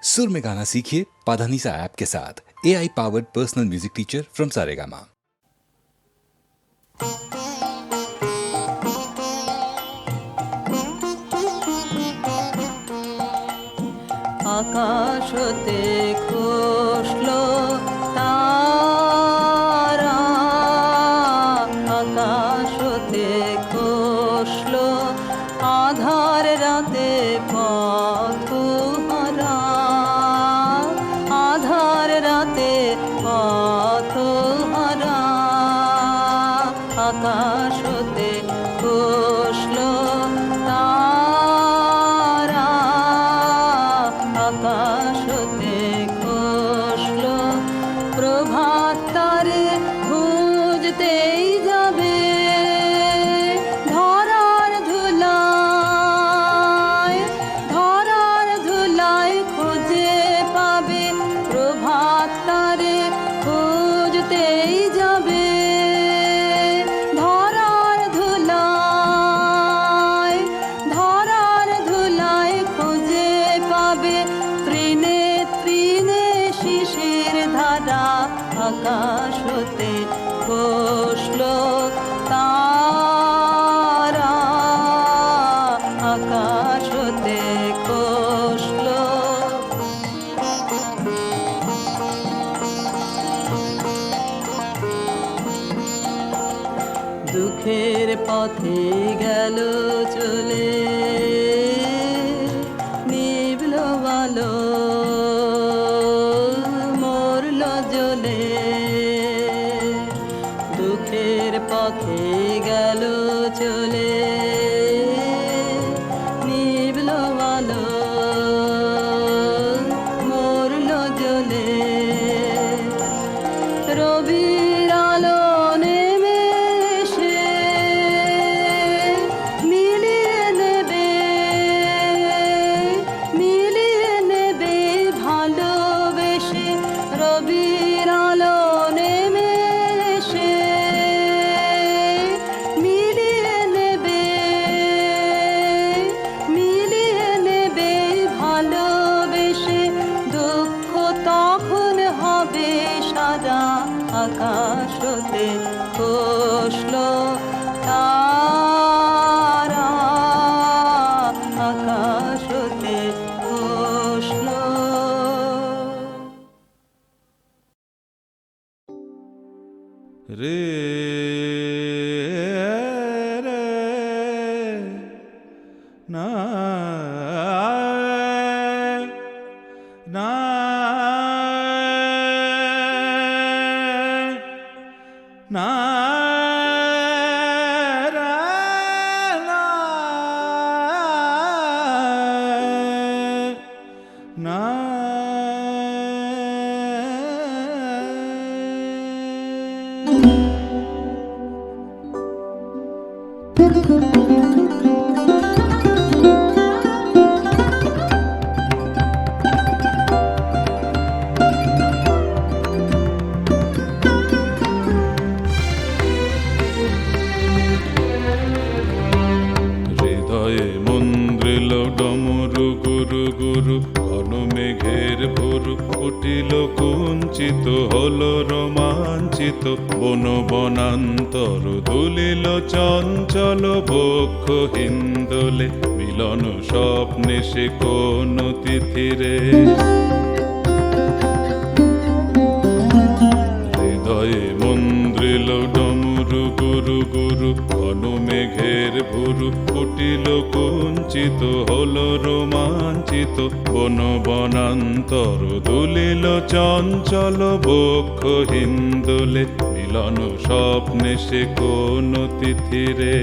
सुर में गाना सीखिए पाधानीसा ऐप के साथ। AI powered personal music teacher from Saregama. আকাশতে খসলো তারা, আকাশতে খসলো আধার রাতে পথহারা, আধার রাতে পথহারা। আকাশতে খসলো তারা, আকাশতে খসলো প্রভাত তারে খুঁজতেই যাবে ধরার ধুলায়, ধরার ধুলায় খুঁজে পাবে প্রভাত তারে খুঁজতেই যাবে ধরার ধুলায়, ধরার ধুলায় খুঁজে পাবে তৃণে তৃণে শিশির ধারা। আকাশতে খসলো তারা, আকাশতে খসলো। দুঃখের পথে গেল চলে, নিভল আলো মরল জ্বলে। দুঃখের পথে গেল চলে, নিভল আলো মরল জ্বলে। রবির আলো নেমে এসে মিলিয়ে নেবে, মিলিয়ে নেবে ভালোবেসে। রবির আলো নেমে এসে মিলিয়ে নেবে, মিলিয়ে নেবে ভালোবেসে। দুঃখ তখন হবে সারা। আকাশতে খসলো তারা, আকাশতে খসলো। রে রে না না না রা না না। হৃদয়ে মন্দ্রিল ডমরু গুরু গুরু, ঘন মেঘের ভুরু উঠিল কুঞ্চিত, হলো রোমাঞ্চিত বন বনান্তর। দুলিল চঞ্চল বক্ষ হিন্দোলে, মিলন স্বপ্নে সে কোন তিথিরে। হৃদয়ে মন্দ্রিল ডমরু গুরু গুরু, ঘন মেঘের ভুরু উঠিল কুঞ্চিত, হলো রোমাঞ্চিত বন বনান্তর। দুলিল চঞ্চল বক্ষ হিন্দোলে, মিলন স্বপ্নে সে কোন তিথিরে।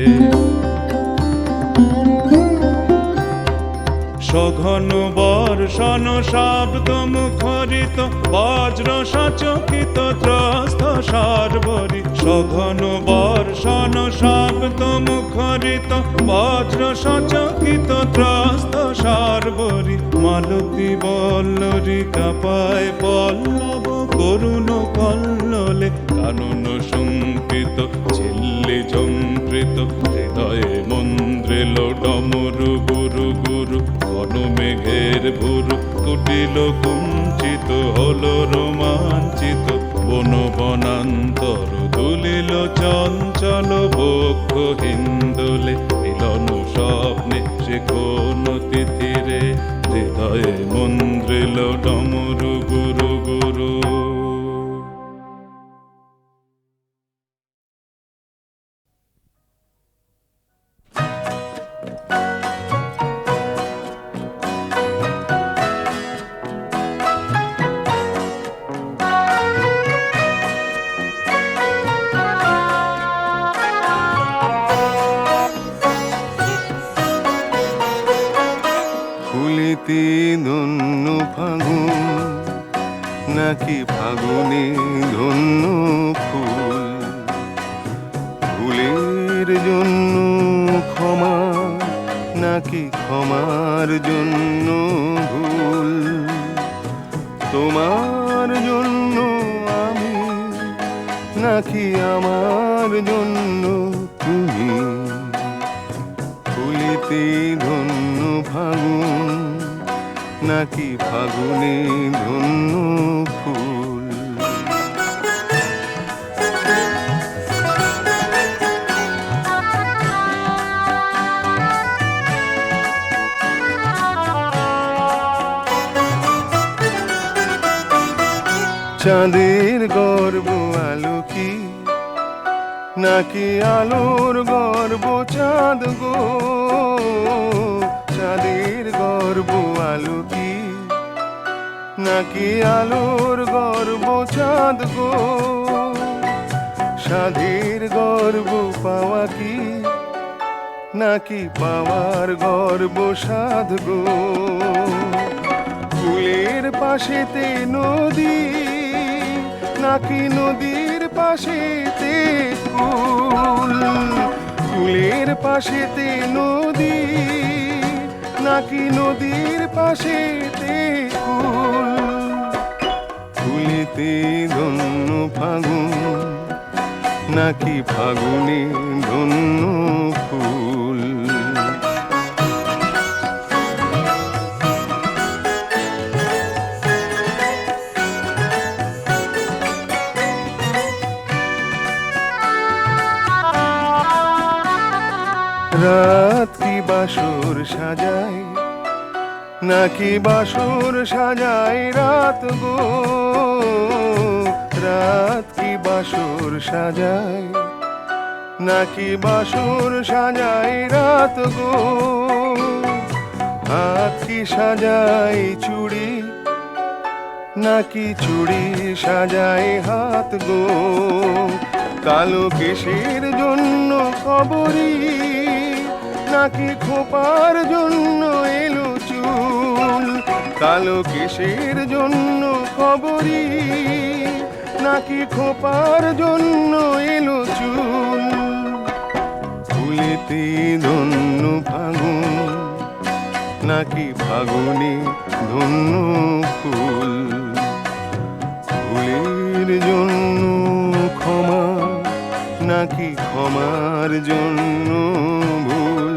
সঘন বর্ষণ শব্দ মুখরিত, বজ্র সচকিত ত্রস্ত সর্বরি। সঘন বর্ষণ বর্ষণ শব্দ মুখরিত বজ্র সচকিত ত্রস্ত সার্বরী মালতী বল্লরী কাপায় পল্লব করুণ কল্লোলে কানন শঙ্কিত ঝিল্লি ঝঙ্কৃত হৃদয়ে মন্দ্রিল ডমরু গুরু গুরু ঘন মেঘের ভুরু কুটিল কুঞ্চিত হলো রোমাঞ্চিত বন বনান্তর দুলিল চঞ্চল বক্ষ হিন্দোলে মিলন স্বপ্নে সে কোন তিথিরে হৃদয়ে মন্দ্রিল ডমরু গুরু গুরু। ফুলিতে ধন্য ফাগুন নাকি ফাগুনে ধন্য ফুল, ফুলের জন্য ক্ষমা নাকি ক্ষমার জন্য ভুল, তোমার জন্য আমি নাকি আমার জন্য তুমি, ফুলিতে ধন্য ফাগুন নাকি ফাগুনে ধন্য ফুল। চাঁদের গর্ব আলো কি নাকি আলোর গর্ব চাঁদ গো, চাঁদের গর্ব আলো কি নাকি আলোর গর্ব চাঁদ গো, সাধের গর্ব পাওয়া কি নাকি পাওয়ার গর্ব সাধ গো, ফুলের পাশেতে নদী নাকি নদীর পাশেতে কুল, ফুলের পাশেতে নদী নাকি নদীর পাশেতে কুল, ফুলেতে ধন্য ফাগুন নাকি ফাগুনে ধন্য ফুল। রাত কি বাসর সাজায় নাকি বাসর সাজায় রাত গো, রাত কি বাসর সাজায় নাকি বাসর সাজায় রাত গো, হাত কি সাজায় চুড়ি নাকি চুড়ি সাজায় হাত গো, কালো কেশের জন্য খবরি নাকি খোপার জন্য এলো চুল, কালো কেশের জন্য খবরি নাকি খোপার জন্য এলো চুল, ফুলেতে ধন্য ফাগুন নাকি ফাগুনে ধন্য ফুল, ফুলের জন্য ক্ষমা নাকি ক্ষমার জন্য ভুল,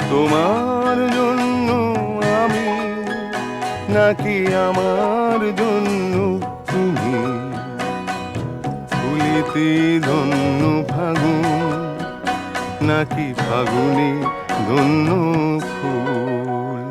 তোমার জন্য আমি নাকি আমার জন্য তুমি, ফুলেতে ধন্য ফাগুন নাকি ফাগুনে ধন্য ফুল।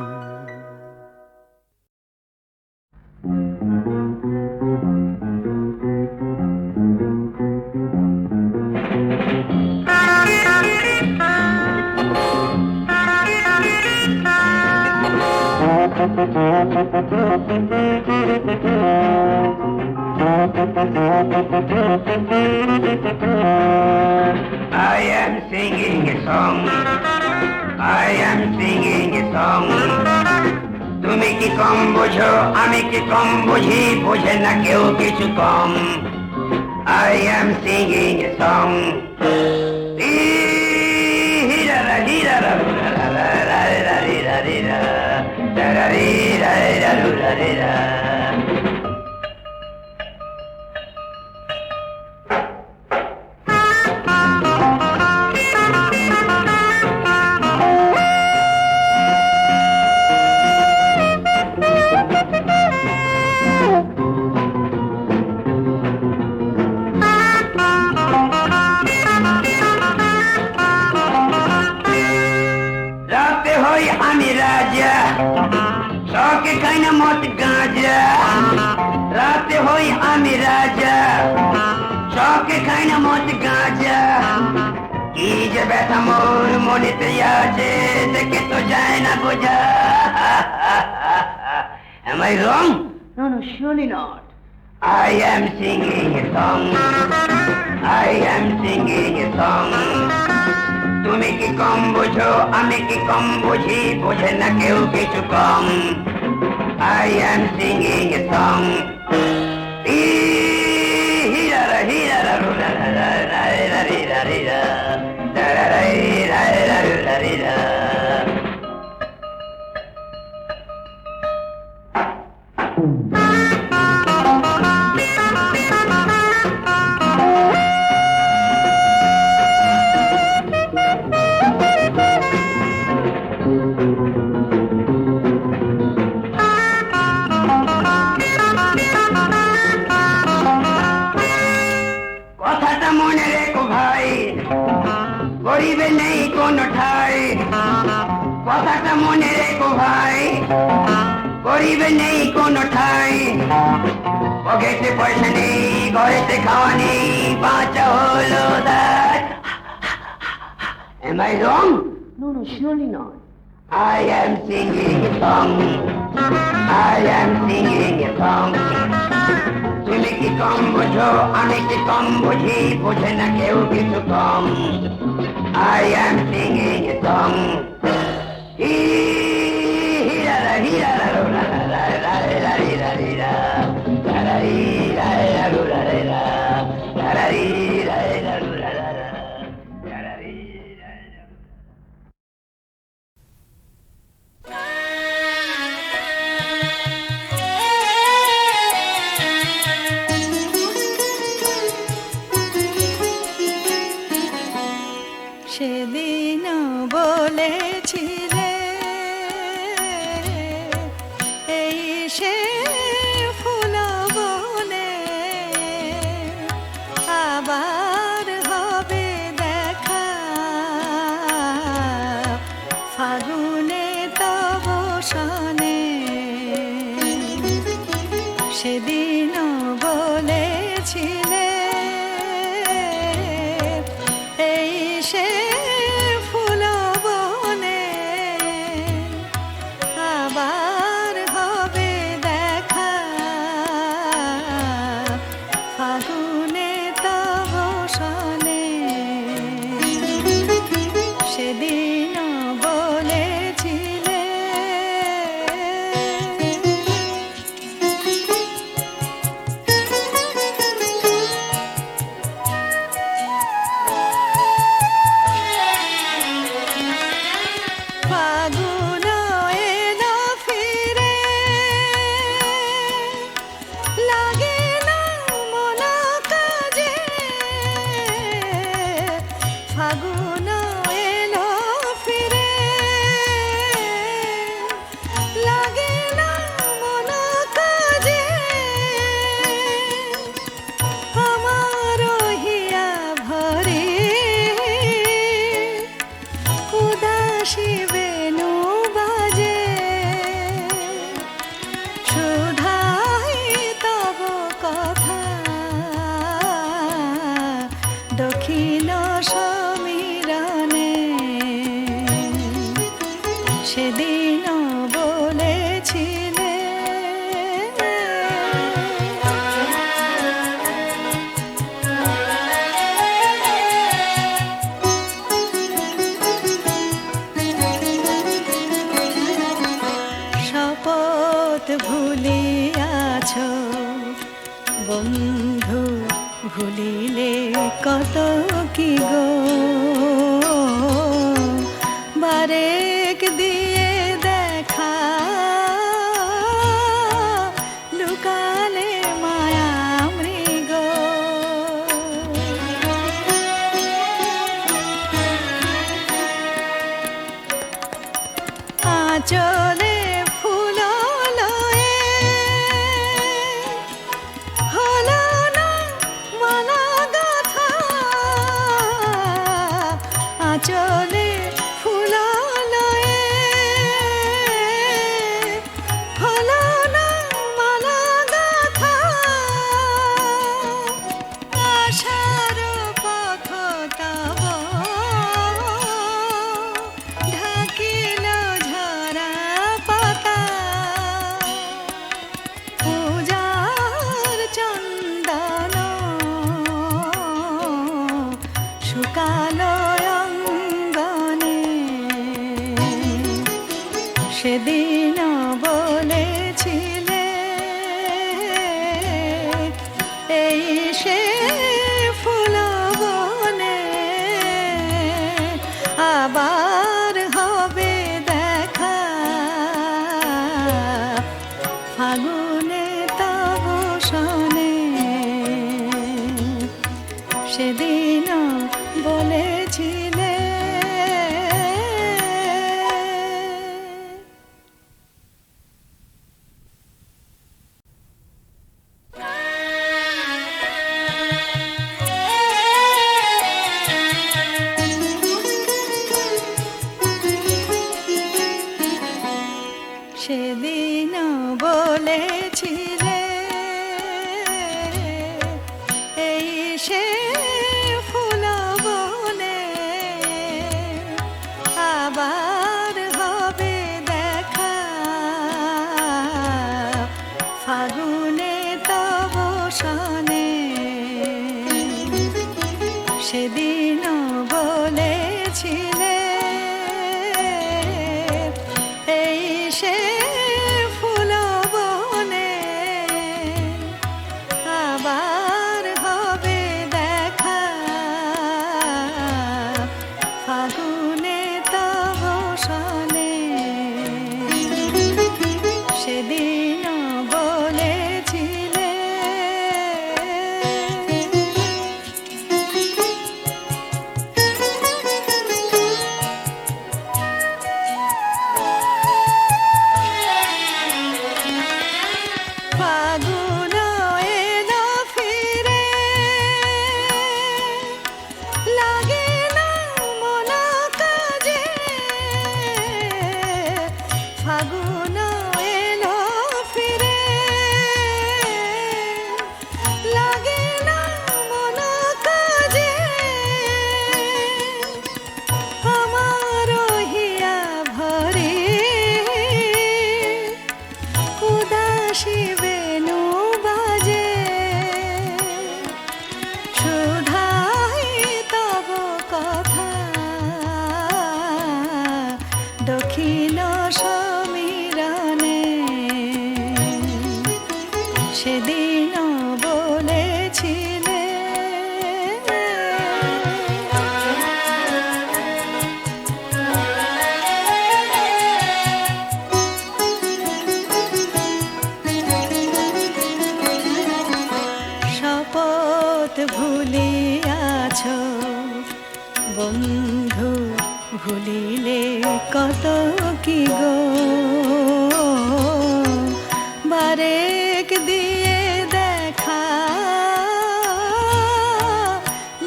I am singing a song. I am singing a song. তুমি কি কম বোঝো আমি কি কম বুঝি, বোঝে না কেউ কিছু কম। I am singing a song. রাতে হই আমি রাজা, শখে খাই না মদ গাঁজা। রাতে হই আমি রাজা, শখে খাই না মদ গাঁজা। কি যে ব্যথা মোর মনেতে আছে, দেখে তো যায় না বোঝা। Am I wrong? No, no, surely not. I am singing a song. I am singing a song. তুমি কি কম বুঝো, আমি কি কম বুঝি, বোঝে না কেউ কিছু কম। I am singing a song. Hira hira ra ra ra ra ra ra ra ra ra ra. কথাটা মনে রেখো ভাই, গরিবে নেই কোনো ঠাই। কথাটা মনে রেখো ভাই, গরিবে নেই কোনো ঠাই। পকেটে পয়সা নেই, ঘরেতে খাওয়া নেই, বাঁচা হলো দায়। Am I wrong? No, no, surely not. I am singing a song. I am singing a song. তুমি কি কম বুঝো, আমি কি কম বুঝি, বোঝে না কেউ কিছু কম। I am singing a song. Hira ra hira ra ra ra ra ra ra ra ra ra সেদিন বলেছিলে এই সে ফুল বনে আবার হবে দেখা ফাগুনে তব সনে সেদিন বলেছিলে এই সে ফুল বনে আবার হবে দেখা ফাগুনে তব সনে সেদিন বলেছিলে ফাগুন এলো ফিরে লাগে না মন কাজে ফাগুন এলো ফিরে লাগে না মন কাজে আমার হিয়া ভরে উদাসী বেনু বাজে সুধাই তব কথা দক্ষিণ সমীরণে সেদিন বলেছিলে শপথ ভুলিয়াছ বন্ধু ভুলিলে কত কি গো বারেক দিয়ে দেখা লুকালে মায়া মৃগ আঁচলে ফুল লয়ে হলো না মালা গাথা আঁচলে ফুল লয়ে হলো না মালা গাথা আশার পথ তব ঢাকিল ঝরা পাতা পূজার চন্দন শুকালো অঙ্গনে সেদিন বলেছিলে এই সে ফুল বনে আবার হবে দেখা ফাগুনে তব শনে সেদিন বলেছিলে সেদিন বলেছিলে এই সে ফুল বনে আবার হবে দেখা ফাগুনে তব শনে সেদিন বলেছিলে এই সে ফুল বনে আবার হবে দেখা ফাগুনে তব শনে সেদিন বলেছিলে ফাগুন এলো ফিরে লাগে না মন কাজে ফাগুন এলো ফিরে লাগে না মন কাজে আমার হিয়া ভরে উদাসী বেনু বাজে শুধাই তব কথা দক্ষিণ সমীরণে সেদিন বলেছিলে শপথ ভুলিয়াছ বন্ধু ভুলিলে কত কি গো বারেক দিয়ে দেখা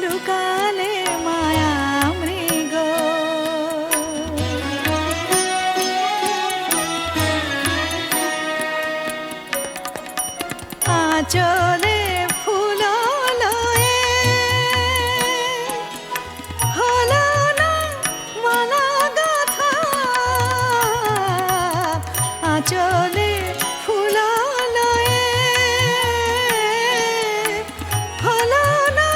লুকালে মায়া মৃগ আঁচলে ফুল লয়ে হলো না মালা গাথা আঁচলে ফুল লয়ে হলো না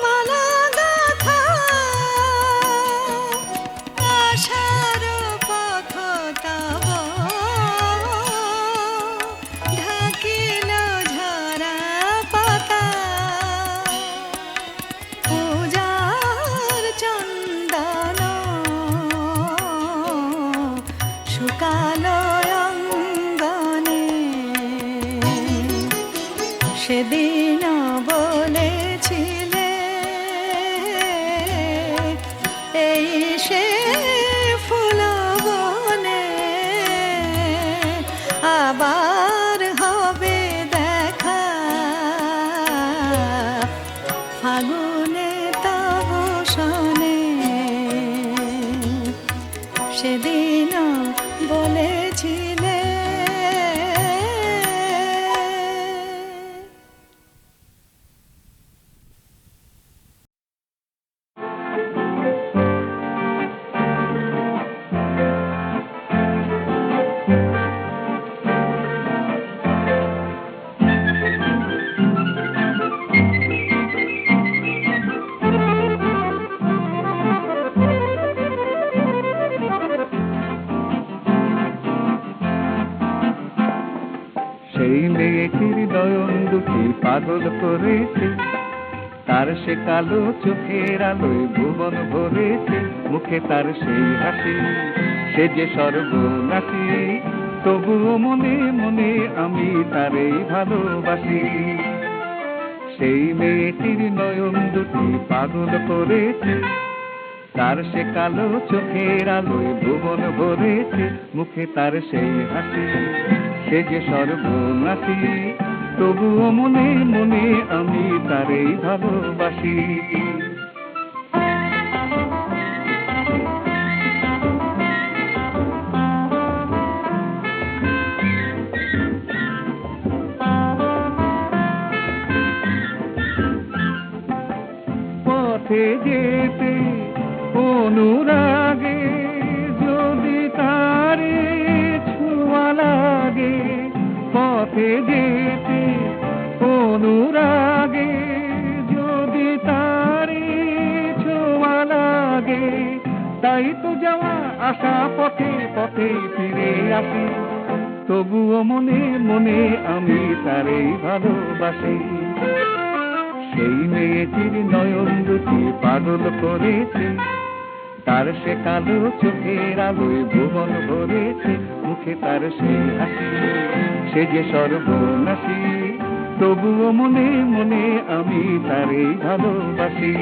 মালা গাথা আশার পথ তব ঢাকিল ঝরা সেদিন বলেছিলে এই সে ফুল বনে আবার হবে দেখা ফাগুনে তব শোনে সেদিন বলেছিলে সেই মেয়েটির নয়ন দুটি পাগল করেছে, তার সে কালো চোখের আলোয় ভুবন ভরেছে, মুখে তার সেই হাসি সে যে সর্বনাশী, তবুও মনে মনে আমি তারেই ভালোবাসি। সেই মেয়েটির নয়ন দুটি পাগল করেছে, তার সে কালো চোখের আলোয় ভুবন ভরেছে, মুখে তার সেই হাসি সে যে সর্বনাশী, তবুও মনে মনে আমি তারেই ভালোবাসি। পথে যেতে অনুরাগে যদি তারে ছোঁয়া লাগে, পথে যেতে অনুরাগে যদি তারে ছোঁয়া লাগে, তাই তো যাওয়া আসা পথে পথে ফিরে আসি, তবুও মনে মনে আমি তারেই ভালোবাসি। সেই মেয়েটির নয়ন দুটি পাগল করেছে, তার সে কালো চোখের আলোয় ভুবন ভরেছে, মুখে তার সেই হাসি সে যে সর্বনাশী, তবুও মনে মনে আমি তারেই ভালোবাসি।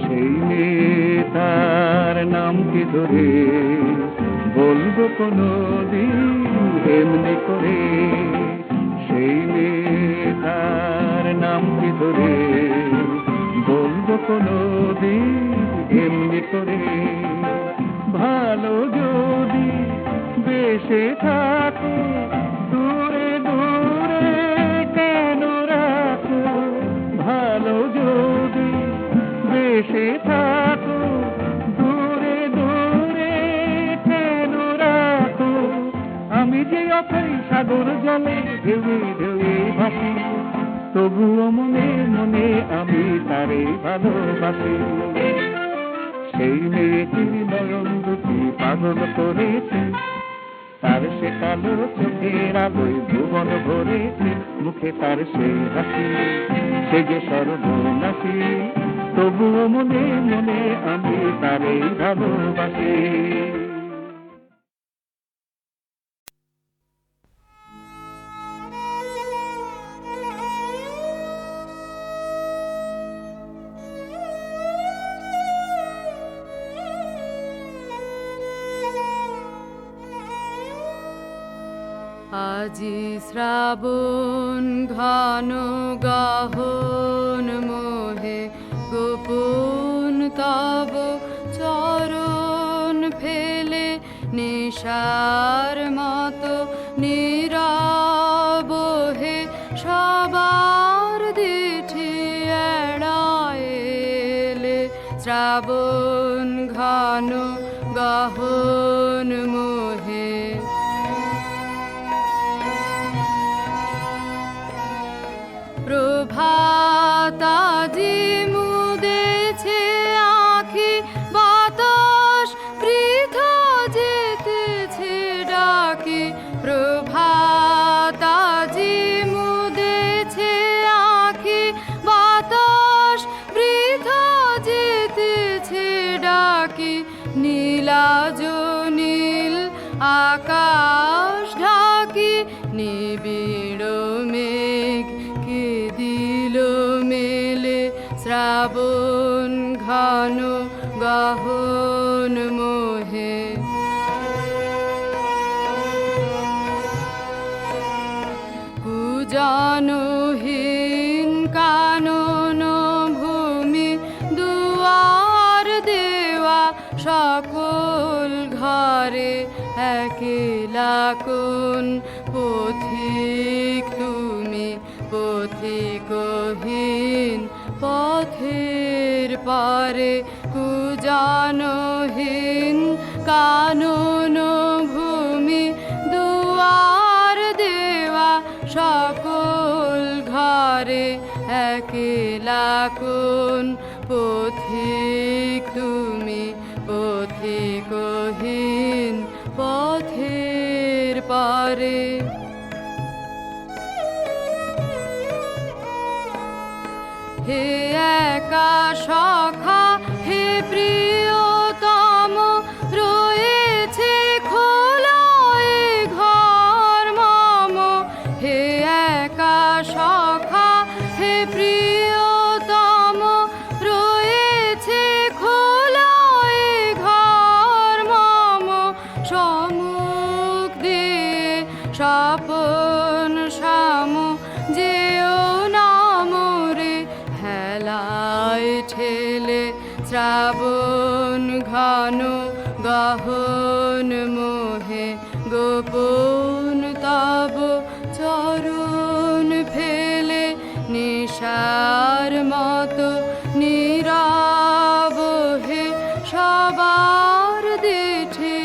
সেই মেয়েটার নাম কি ধরে বলবো কোনদিন এমনি করে, সেই মেয়েটার নাম কি ধরে বলবো কোনদিন এমনি করে। ভালো যদি বেশে থাকো দূরে দূরে কেন রাখো, ভালো যদি বেশে থাকো দূরে দূরে কেন রাখো, আমি যে অথই সাগর জলে ঢেউয়ে ঢেউয়ে ভাসি, তবুও মনে মনে আমি তারে ভালোবাসি। সেই মেয়েটির নয়ন দুটি পাগল করেছে, তার সে কালো চোখের আলোয় ভুবন ভরেছে, মুখে তার সেই হাসি সে যে সর্বনাশী, তবুও মনে মনে আমি তারেই ভালোবাসি। আজি শ্রাবণ ঘন গাহন মোহে গোপন তব চরণ ফেলে নিশার মতো নীরব হে সবার দিঠি এড়াইলে, শ্রাবণ ঘন গাহন মোহে প্রভাতাজি মুদেছে আঁখি, বাতাস বৃথা যেতেছে ডাকি, প্রভাতাজি মুদেছে আঁখি, বাতাস বৃথা যেতেছে ডাকি, নীলাজ নীল আকাশ ঢাকি নিবিড় মেঘ কে দিল মেলে শ্রাবণ ঘন গহন মোহে কুজানহীন কানন ভূমি দুয়ার দেওয়া সকল ঘরে একলা কোন পথিক তুমি পথিকহীন পথের পারে কুজানহীন কানন ভূমি দুয়ার দেওয়া সকল ঘরে একলা কোন পথিক তুমি পথিকহীন পথের পারে হে একা সখা হে প্রিয়তম রয়েছে খোলা এ ঘর মম হে একা সখা হে প্রিয়তম রয়েছে খোলা এ ঘর মম সম্মুখ দিয়ে স্বপন শাম যেও নাম রে হেলায় ঠেলে শ্রাবণ ঘন গহন মোহে গোপন তব চরণ ফেলে নিশার মতো নীরব হে সবার দিঠি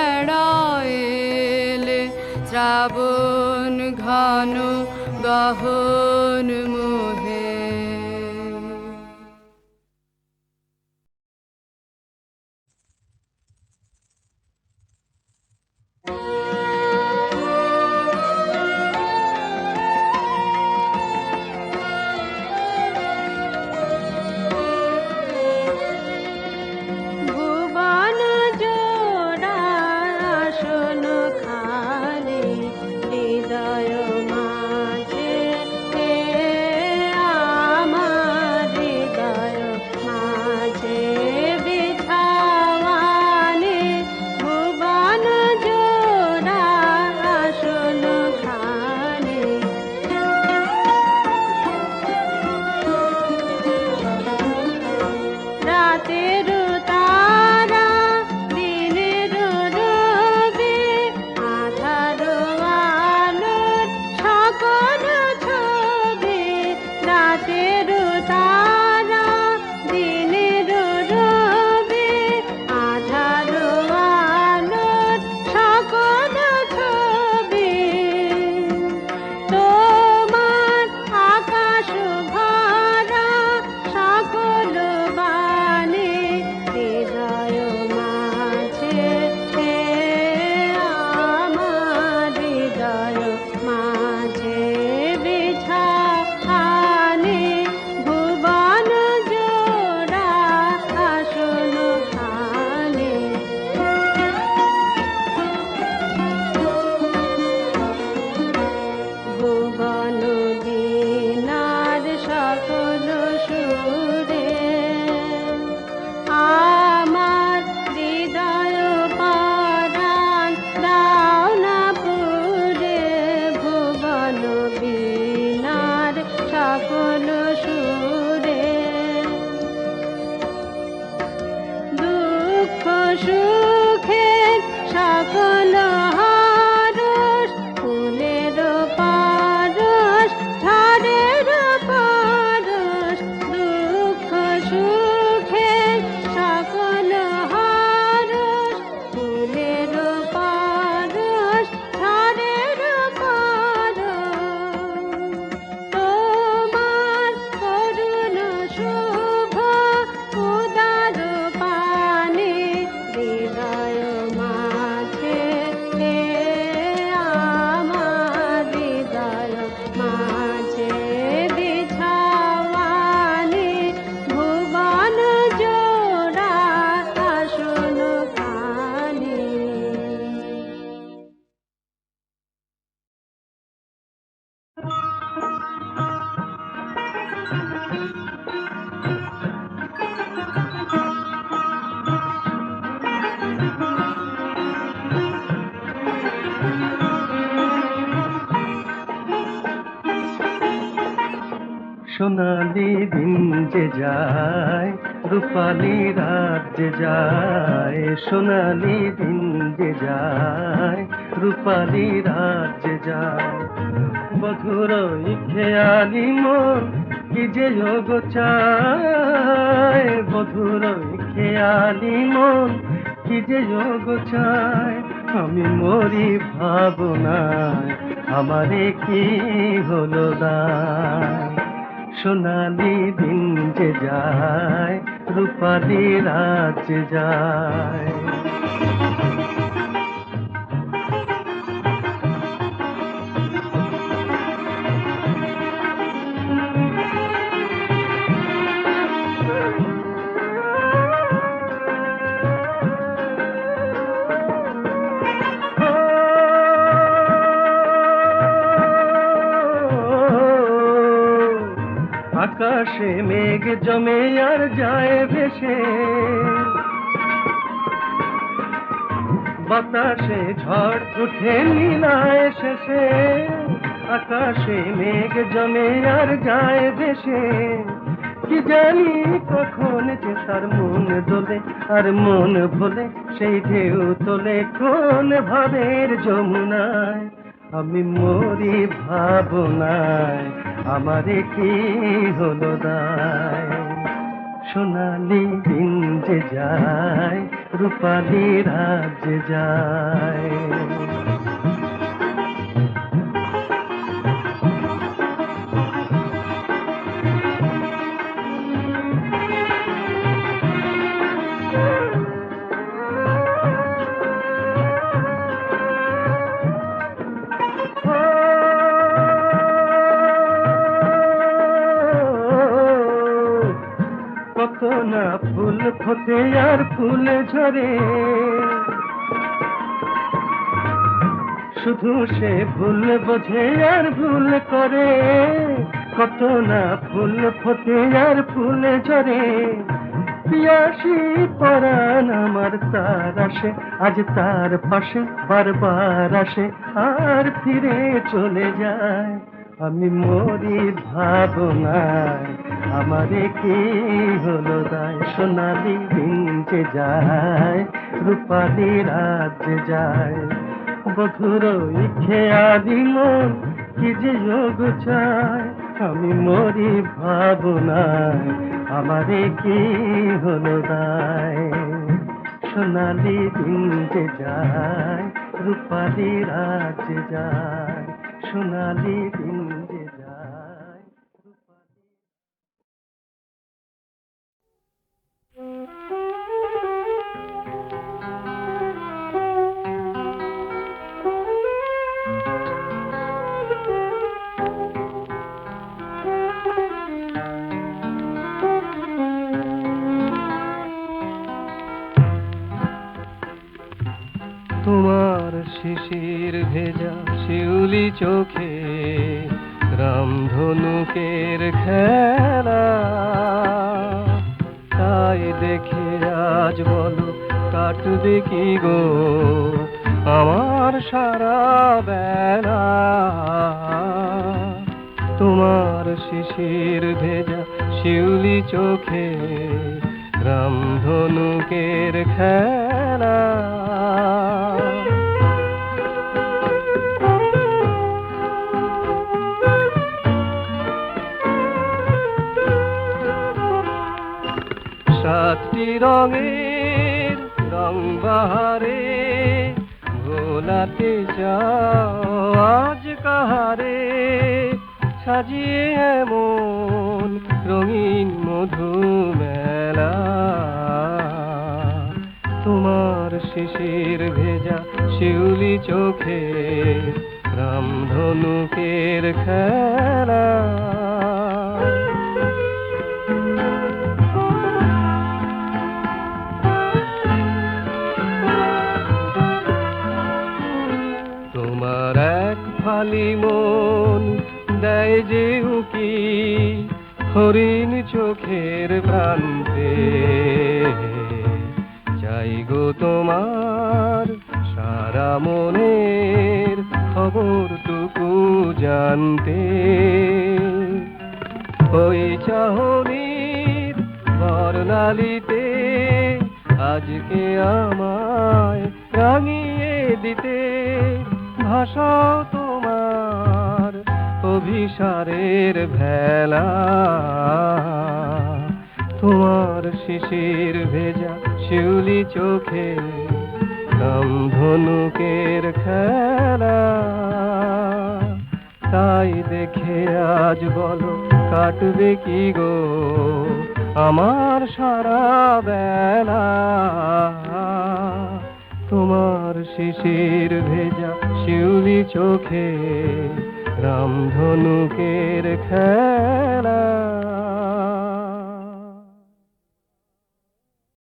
এড়াইলে শ্রাবণ ঘন গহন মোহে ভুবন জোড়া আসন খালি হৃদয় মাঝে হে আমার হৃদয় মাঝে বিছাওয়ানে ভুবন জোড়া আসন খালি রাতের তারা দিনের রবি আধার আলোর সকল ছবি রাতের তারা দিনের রবি আধার আলোর সকল ছবি তোমার আকাশ ভরা সকল বাণী হৃদয় মাঝে হে আমার হৃদয় মাঝে বিছানে ভুবন জোড়া আসন খানে ভুবন বীণার সকল সুরে আমার হৃদয় পরাণ দাও না পুরে ভুবন বীণার সকল সুরে দুঃখ সুখের সকল হরস ফুলের পারস ঝড়ের পারস দুঃখ সুখের সকল হরস ফুলের পারস ঝড়ের পারস তোমার করুণ শুভ উদার পানে হৃদয় মাঝে সোনালি দিন যে যায়, রূপালি রাত যে যায়, সোনালি দিন যে যায়, রূপালি রাত যে যায়। বধুর খেয়ালি মন কি যে যোগ চায়, বধুর খেয়ালি মন কি যে যোগ চায়। আমি মরি ভাবনায়, আমারে কি হলো দায়। সোনালি দিন যে যায়, রূপালি রাত যে যায়। আকাশে মেঘ জমে আর যায় ভেসে, বাতাসে ঝড় উঠে নীলায় শেষে। আকাশে মেঘ জমে আর যায় ভেসে, কি জানি কখন যে তার মন দোলে আর মন ভোলে, সেই ঢেউ তোলে কোন ভাবের যমুনায়। আমি মরি ভাবনায়, আমারে কি হলো দায়। সোনালি দিন যে যায়, রূপালি রাত যে যায়। কত না ফুল ফোটে আর ফুল ঝরে, শুধু সে ভুল বোঝে আর ভুল করে। কত না ফুল ফোটে আর ফুল ঝরে, পিয়াসি পরাণ আমার তার আসে, আজ তার পাশে বারবার আসে আর ফিরে চলে যায়। আমি মরি ভাবনায়, আমারে কি হলো দায়। সোনালি দিন যে যায়, রূপালি রাত যে যায়। বধুর খেয়ালি মন কি যে যোগ চায়। আমি মরি ভাবনায়, আমারে কি হলো দায়। সোনালি দিন যে যায়, রূপালি রাত যে যায়, সোনালি দিন যে যায়, রূপালি। তোমার শিশির ভেজা শিউলি চোখে রামধনুকের খেলা, তাই দেখে আজ বলো কাটবে কি গো আমার সারা বেলা। তোমার শিশির ভেজা শিউলি চোখে রামধনুকের খেলা, সাতটি রঙের রং বাহারে ভোলাতে যাও আজ কাহারে, সাজিয়ে এমন রঙিন মধু মেলা। তোমার শিশির ভেজা শিউলি চোখে রামধনুকের খেলা। তোমার এক ফালি মন দেয় যে উকি হরিণ চোখের প্রান্তে, চাই গো তোমার সারা মনের খবরটুকু জানতে। ও ওই চাহনির বর্ণালীতে আজকে আমায় রাঙিয়ে দিতে ভাষাও তোমার অভিসারের ভেলা তোমার শিশির ভেজা শিউলি চোখে ধনুকের খেলা তাই দেখে আজ বলো কাটবে কি গো আমার সারা বেলা তোমার শিশির ভেজা শিউলি চোখে রামধনুকের খেলা